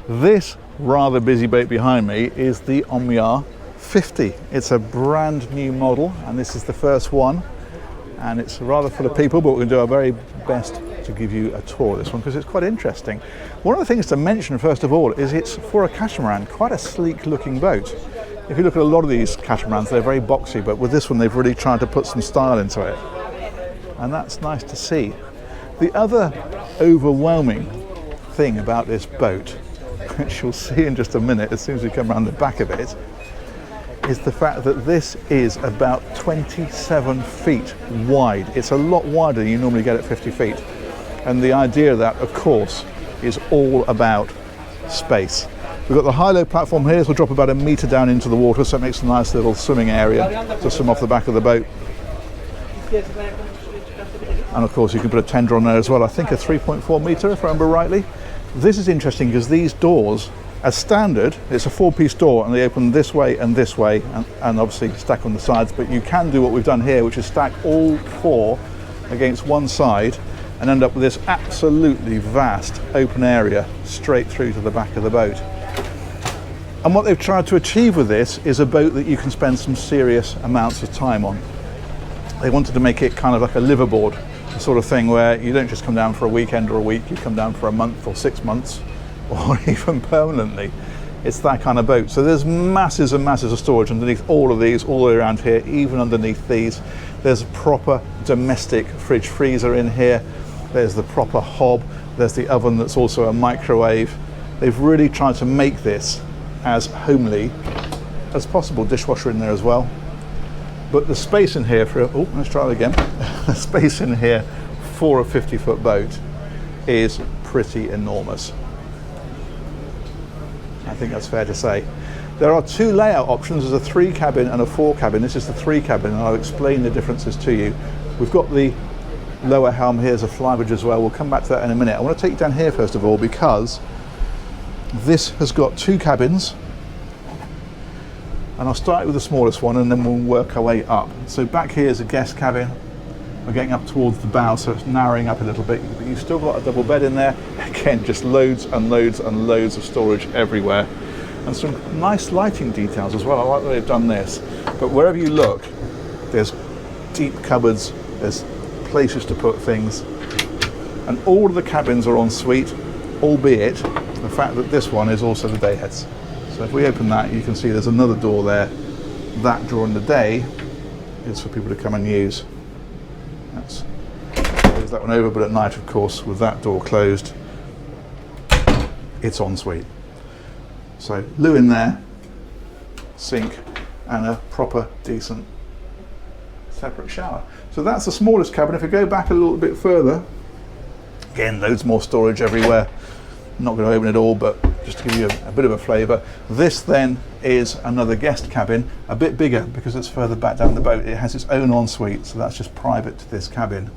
This rather busy boat behind me is the Omaya 50. It's a brand new model, and this is the first one, and it's rather full of people, but we're going to do our very best to give you a tour of this one because it's quite interesting. One of the things to mention first of all is it's, for a catamaran, quite a sleek looking boat. If you look at a lot of these catamarans, they're very boxy, but with this one they've really tried to put some style into it, and that's nice to see. The other overwhelming thing about this boat, which you'll see in just a minute as soon as we come around the back of it, is the fact that this is about 27 feet wide. It's a lot wider than you normally get at 50 feet. And the idea of that, of course, is all about space. We've got the high-low platform here, so we'll drop about a metre down into the water, so it makes a nice little swimming area to swim off the back of the boat. And of course you can put a tender on there as well, I think a 3.4 metre if I remember rightly. This is interesting because these doors, as standard, it's a 4-piece door and they open this way and obviously stack on the sides, but you can do what we've done here, which is stack all 4 against one side and end up with this absolutely vast open area straight through to the back of the boat. And what they've tried to achieve with this is a boat that you can spend some serious amounts of time on. They wanted to make it kind of like a liverboard, the sort of thing where you don't just come down for a weekend or a week, you come down for a month or 6 months or even permanently. It's that kind of boat. So there's masses and masses of storage underneath all of these, all the way around here, even underneath these. There's a proper domestic fridge freezer in here. There's the proper hob. There's the oven that's also a microwave. They've really tried to make this as homely as possible. Dishwasher in there as well. But the space in here for, oh, let's try it again. The space in here for a 50-foot boat is pretty enormous. I think that's fair to say. There are 2 layout options. There's a 3 cabin and a 4 cabin. This is the 3 cabin, and I'll explain the differences to you. We've got the lower helm here as a Flybridge as well. We'll come back to that in a minute. I want to take you down here first of all because this has got 2 cabins, and I'll start with the smallest one and then we'll work our way up. So back here is a guest cabin. We're getting up towards the bow, so it's narrowing up a little bit, but you've still got a double bed in there. Again, just loads and loads and loads of storage everywhere. And some nice lighting details as well. I like that they've done this. But wherever you look, there's deep cupboards, there's places to put things. And all of the cabins are en suite, albeit the fact that this one is also the day heads. So if we open that, you can see there's another door there. That during the day is for people to come and use. That's close that one over, but at night, of course, with that door closed, it's en suite. So loo in there, sink, and a proper decent separate shower. So that's the smallest cabin. If we go back a little bit further, again, loads more storage everywhere. I'm not going to open it all, but just to give you a bit of a flavour. This then is another guest cabin, a bit bigger because it's further back down the boat. It has its own ensuite, so that's just private to this cabin.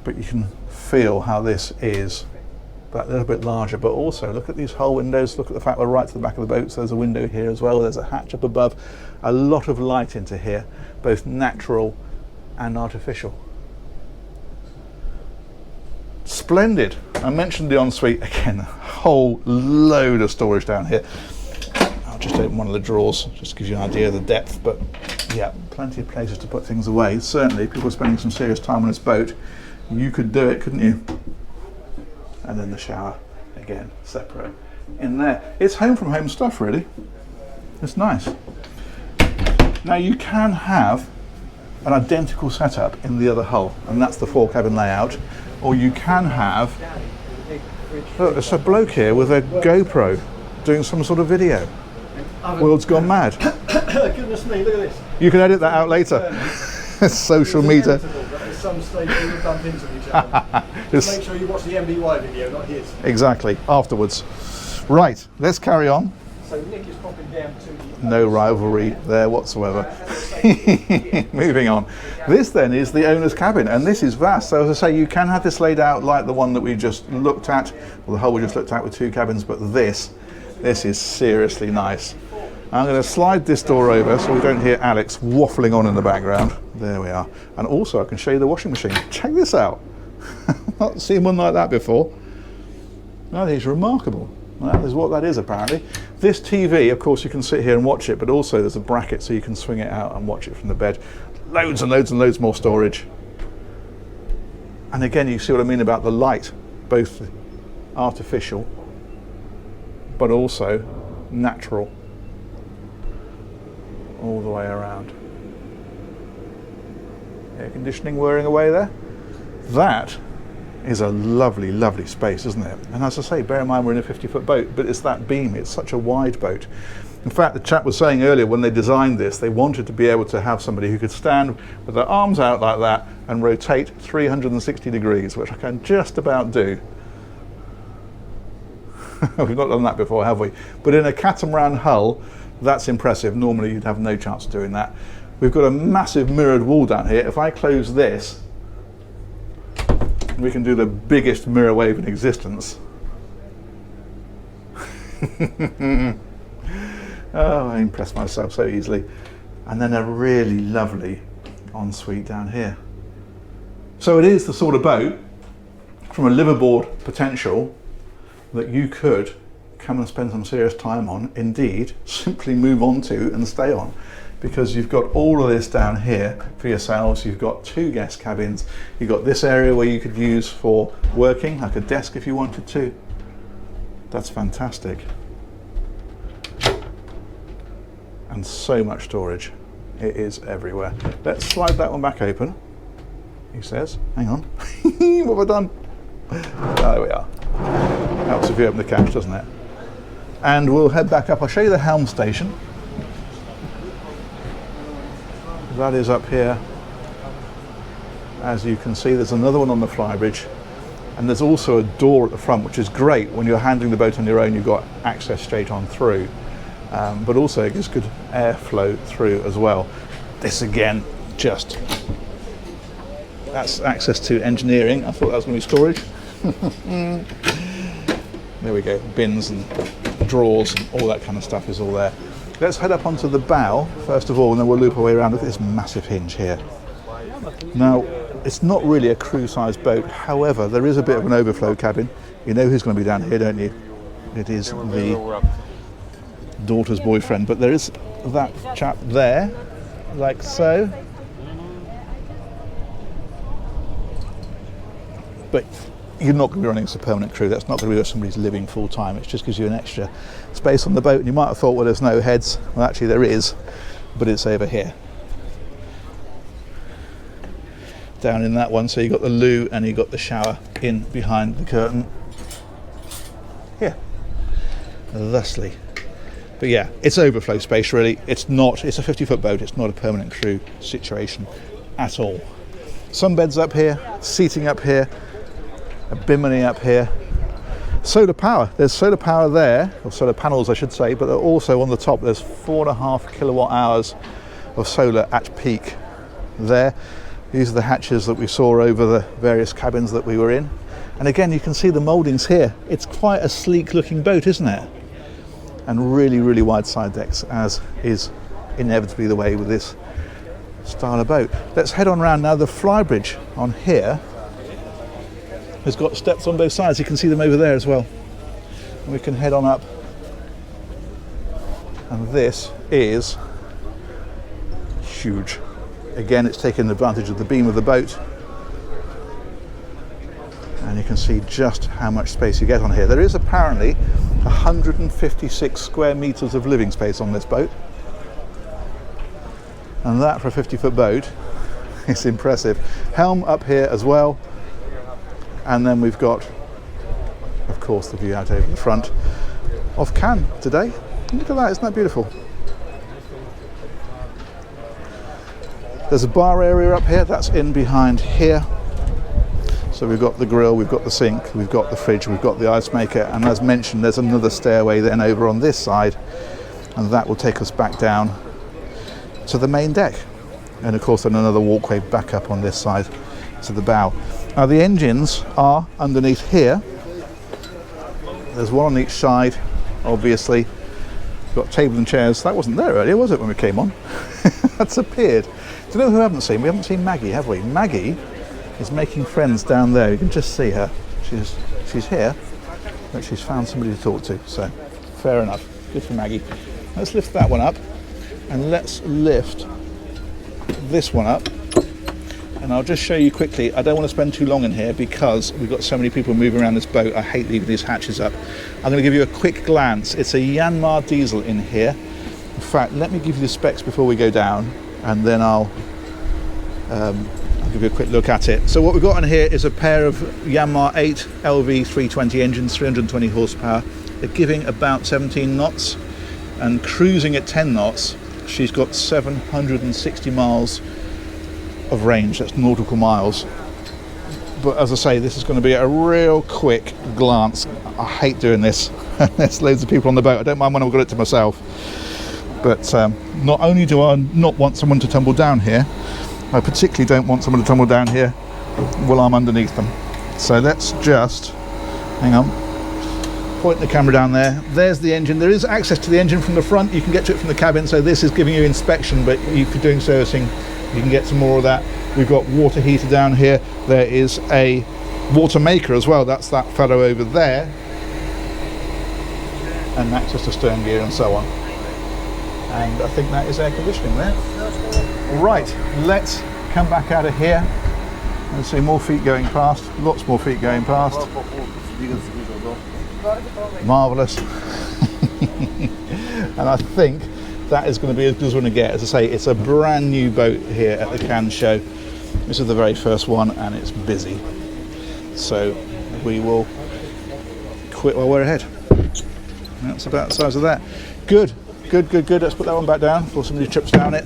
But you can feel how this is that little bit larger, but also look at these hull windows. Look at the fact we're right to the back of the boat, so there's a window here as well. There's a hatch up above. A lot of light into here, both natural and artificial. Splendid. I mentioned the ensuite again, a whole load of storage down here. I'll just open one of the drawers, just gives you an idea of the depth, but yeah, plenty of places to put things away. Certainly, people are spending some serious time on this boat. You could do it, couldn't you? And then the shower, again, separate in there. It's home from home stuff, really. It's nice. Now you can have an identical setup in the other hull, and that's the 4 cabin layout. Or you can have, look, there's a bloke here with a GoPro doing some sort of video. World's gone mad. Goodness me, look at this. You can edit that out later. Social media. At some stage we will bump into each other. Just make sure you watch the MBY video, not his. Exactly, afterwards. Right, let's carry on. So Nick is popping down to the... No rivalry there whatsoever. Moving on. This then is the owner's cabin, and this is vast. So as I say, you can have this laid out like the one that we just looked at, or the hull we just looked at with 2 cabins, but this is seriously nice. I'm going to slide this door over so we don't hear Alex waffling on in the background. There we are. And also I can show you the washing machine. Check this out. I've not seen one like that before. That is remarkable. That is what that is apparently. This TV, of course, you can sit here and watch it, but also there's a bracket so you can swing it out and watch it from the bed. Loads and loads and loads more storage. And again, you see what I mean about the light, both artificial, but also natural, all the way around. Air conditioning whirring away there. That is a lovely, lovely space, isn't it? And as I say, bear in mind we're in a 50-foot boat, but it's that beam, it's such a wide boat. In fact, the chap was saying earlier when they designed this, they wanted to be able to have somebody who could stand with their arms out like that and rotate 360 degrees, which I can just about do. We've not done that before, have we? But in a catamaran hull, that's impressive. Normally you'd have no chance of doing that. We've got a massive mirrored wall down here. If I close this, we can do the biggest mirror wave in existence. Oh, I impress myself so easily. And then a really lovely ensuite down here. So it is the sort of boat, from a liverboard potential, that you could come and spend some serious time on, indeed, simply move on to and stay on. Because you've got all of this down here for yourselves. You've got 2 guest cabins. You've got this area where you could use for working, like a desk if you wanted to. That's fantastic. And so much storage. It is everywhere. Let's slide that one back open, he says. Hang on. What have I done? Oh, there we are. Helps if you open the catch, doesn't it? And we'll head back up. I'll show you the helm station. That is up here. As you can see, there's another one on the Flybridge, and there's also a door at the front, which is great when you're handling the boat on your own. You've got access straight on through, but also it gives good airflow through as well. This again, just that's access to engineering. I thought that was going to be storage. There we go, bins and drawers and all that kind of stuff is all there. Let's head up onto the bow first of all, and then we'll loop our way around with this massive hinge here. Now, it's not really a crew-sized boat, however, there is a bit of an overflow cabin. You know who's going to be down here, don't you? It is the daughter's boyfriend, but there is that chap there, like so. But you're not going to be running as a permanent crew. That's not going to be where somebody's living full time. It just gives you an extra space on the boat. And you might have thought, well, there's no heads. Well, actually there is, but it's over here. Down in that one. So you've got the loo and you've got the shower in behind the curtain. Here. Thusly. But yeah, it's overflow space really. It's a 50-foot boat. It's not a permanent crew situation at all. Some beds up here, seating up here, a bimini up here. Solar power, there's solar power there, or solar panels I should say, but also on the top there's 4.5 kilowatt hours of solar at peak there. These are the hatches that we saw over the various cabins that we were in. And again, you can see the mouldings here. It's quite a sleek looking boat, isn't it? And really, really wide side decks, as is inevitably the way with this style of boat. Let's head on round now. The Flybridge on here has got steps on both sides. You can see them over there as well. And we can head on up. And this is huge. Again, it's taking advantage of the beam of the boat. And you can see just how much space you get on here. There is apparently 156 square meters of living space on this boat. And that for a 50-foot boat is impressive. Helm up here as well. And then we've got, of course, the view out over the front of Cannes today. Look at that, isn't that beautiful? There's a bar area up here, that's in behind here. So we've got the grill, we've got the sink, we've got the fridge, we've got the ice maker, and as mentioned, there's another stairway then over on this side, and that will take us back down to the main deck. And of course, then another walkway back up on this side to the bow. Now the engines are underneath here. There's one on each side, obviously. Got table and chairs. That wasn't there earlier, was it, when we came on? That's appeared. Do you know who we haven't seen? We haven't seen Maggie, have we? Maggie is making friends down there. You can just see her. She's here. But she's found somebody to talk to, so fair enough. Good for Maggie. Let's lift that one up, and let's lift this one up. And I'll just show you quickly. I don't want to spend too long in here because we've got so many people moving around this boat. I hate leaving these hatches up. I'm going to give you a quick glance. It's a Yanmar diesel in here. In fact, let me give you the specs before we go down, and then I'll give you a quick look at it. So what we've got on here is a pair of Yanmar 8 LV 320 engines, 320 horsepower. They're giving about 17 knots, and cruising at 10 knots, she's got 760 miles of range. That's nautical miles. But as I say, this is going to be a real quick glance. I hate doing this. There's loads of people on the boat. I don't mind when I've got it to myself. But not only do I not want someone to tumble down here, I particularly don't want someone to tumble down here while I'm underneath them. So let's just, hang on, point the camera down there. There's the engine. There is access to the engine from the front. You can get to it from the cabin. So this is giving you inspection, but if you're doing servicing, you can get some more of that. We've got water heater down here. There is a water maker as well. That's that fellow over there. And access to stern gear and so on. And I think that is air conditioning there. Right, let's come back out of here and see more feet going past. Lots more feet going past. Marvellous. And I think that is going to be as good as we're going to get. As I say, it's a brand new boat here at the Cannes show. This is the very first one, and it's busy. So we will quit while we're ahead. That's about the size of that. Good, good, good, good. Let's put that one back down before somebody trips down it.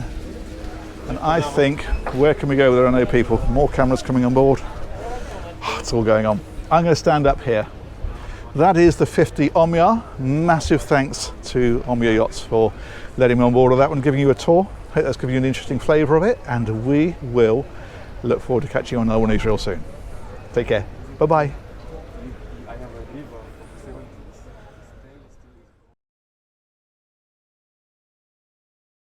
And I think, where can we go where there are no people? More cameras coming on board. It's all going on. I'm going to stand up here. That is the 50 Omaya. Massive thanks to Omaya Yachts for letting me on board of that one, giving you a tour. Hope that's given you an interesting flavour of it, and we will look forward to catching you on another one of these real soon. Take care. Bye bye.